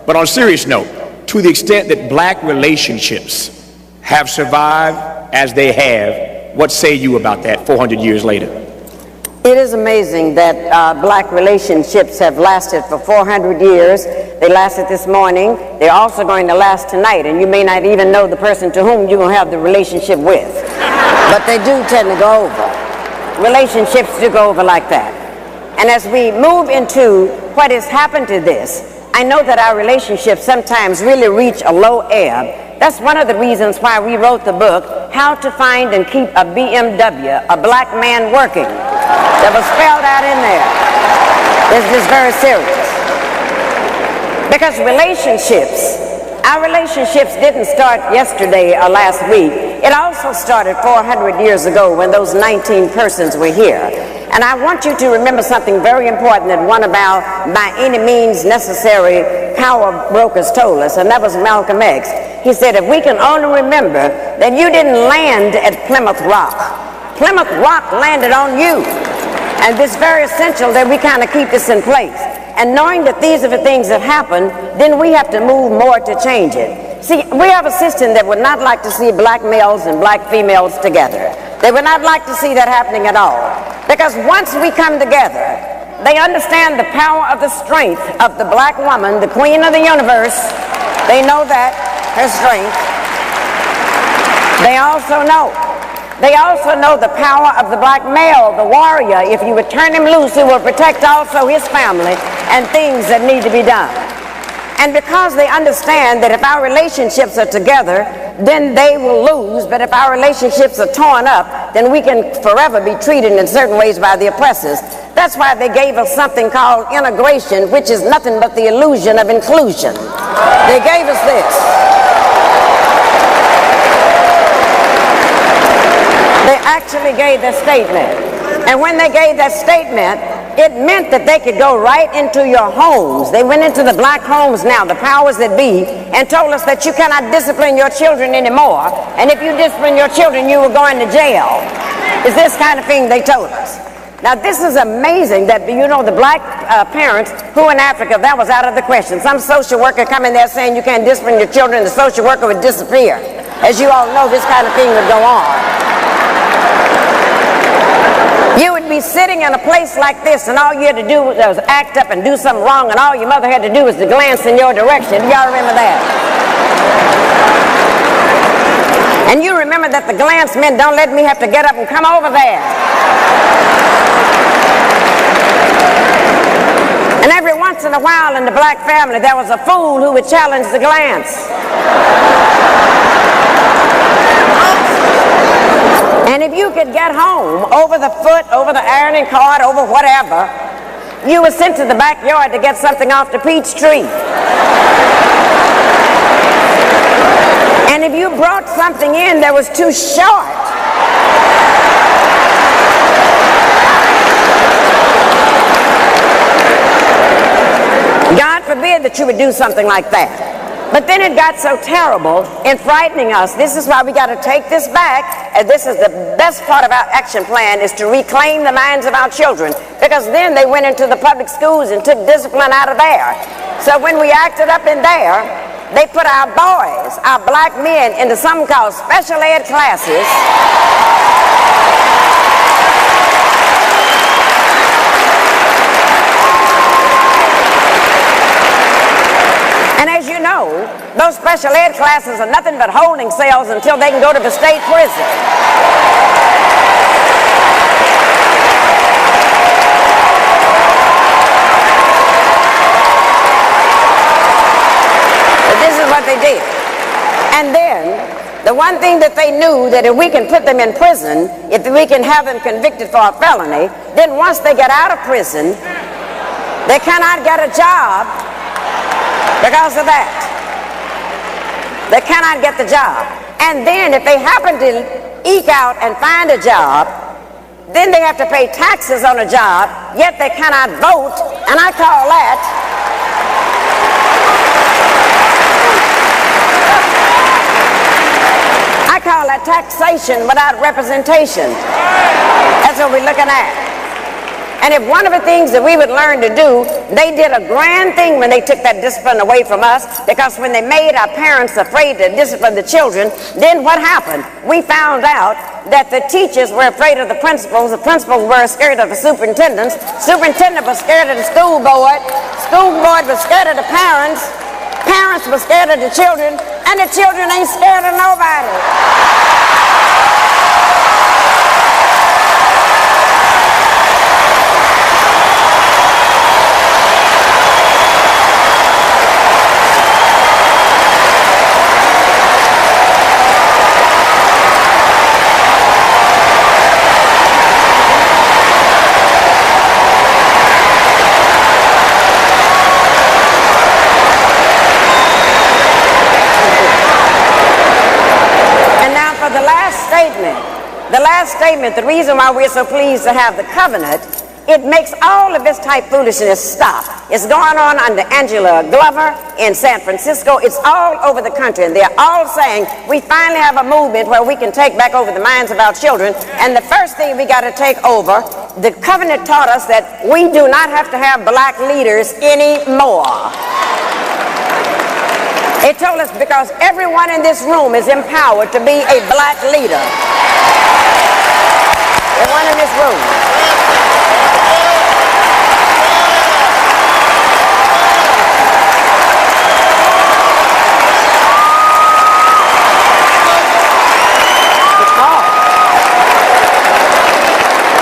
But on a serious note, to the extent that black relationships have survived as they have, what say you about that 400 years later? It is amazing that black relationships have lasted for 400 years. They lasted this morning. They're also going to last tonight, and you may not even know the person to whom you're going to have the relationship with. But they do tend to go over. Relationships do go over like that. And as we move into what has happened to this, I know that our relationships sometimes really reach a low ebb. That's one of the reasons why we wrote the book, How to Find and Keep a BMW, a Black Man Working. That was spelled out in there. It's just very serious. Because our relationships didn't start yesterday or last week. It also started 400 years ago when those 19 persons were here. And I want you to remember something very important that one of our by any means necessary power brokers told us, and that was Malcolm X. He said, if we can only remember that you didn't land at Plymouth Rock. Plymouth Rock landed on you. And it's very essential that we kind of keep this in place. And knowing that these are the things that happen, then we have to move more to change it. See, we have a system that would not like to see black males and black females together. They would not like to see that happening at all. Because once we come together, they understand the power of the strength of the black woman, the queen of the universe. They know that, her strength. They also know the power of the black male, the warrior. If you would turn him loose, he will protect also his family and things that need to be done. And because they understand that if our relationships are together, then they will lose. But if our relationships are torn up, then we can forever be treated in certain ways by the oppressors. That's why they gave us something called integration, which is nothing but the illusion of inclusion. They gave us this. They actually gave that statement. And when they gave that statement, it meant that they could go right into your homes. They went into the black homes now, the powers that be, and told us that you cannot discipline your children anymore. And if you discipline your children, you will go into jail. It's this kind of thing they told us. Now, this is amazing that, you know, the black parents who in Africa, that was out of the question. Some social worker come in there saying you can't discipline your children, the social worker would disappear. As you all know, this kind of thing would go on. You would be sitting in a place like this, and all you had to do was act up and do something wrong, and all your mother had to do was to glance in your direction. Y'all remember that? And you remember that the glance meant, don't let me have to get up and come over there. And every once in a while in the black family, there was a fool who would challenge the glance. And if you could get home over the foot, over the ironing cart, over whatever, you were sent to the backyard to get something off the peach tree. And if you brought something in that was too short, God forbid that you would do something like that. But then it got so terrible in frightening us. This is why we got to take this back, and this is the best part of our action plan, is to reclaim the minds of our children, because then they went into the public schools and took discipline out of there. So when we acted up in there, they put our boys, our black men, into something called special ed classes. And as you know, those special ed classes are nothing but holding cells until they can go to the state prison. But this is what they did. And then, the one thing that they knew, that if we can put them in prison, if we can have them convicted for a felony, then once they get out of prison, they cannot get a job. Because of that, they cannot get the job. And then if they happen to eke out and find a job, then they have to pay taxes on a job, yet they cannot vote, and I call that taxation without representation. That's what we're looking at. And if one of the things that we would learn to do, they did a grand thing when they took that discipline away from us, because when they made our parents afraid to discipline the children, then what happened? We found out that the teachers were afraid of the principals were scared of the superintendent was scared of the school board was scared of the parents were scared of the children, and the children ain't scared of nobody. The last statement, the reason why we're so pleased to have the covenant, it makes all of this type foolishness stop. It's going on under Angela Glover in San Francisco. It's all over the country, and they're all saying we finally have a movement where we can take back over the minds of our children. And the first thing we got to take over, the covenant taught us that we do not have to have black leaders anymore. It told us because everyone in this room is empowered to be a black leader. Everyone in this room.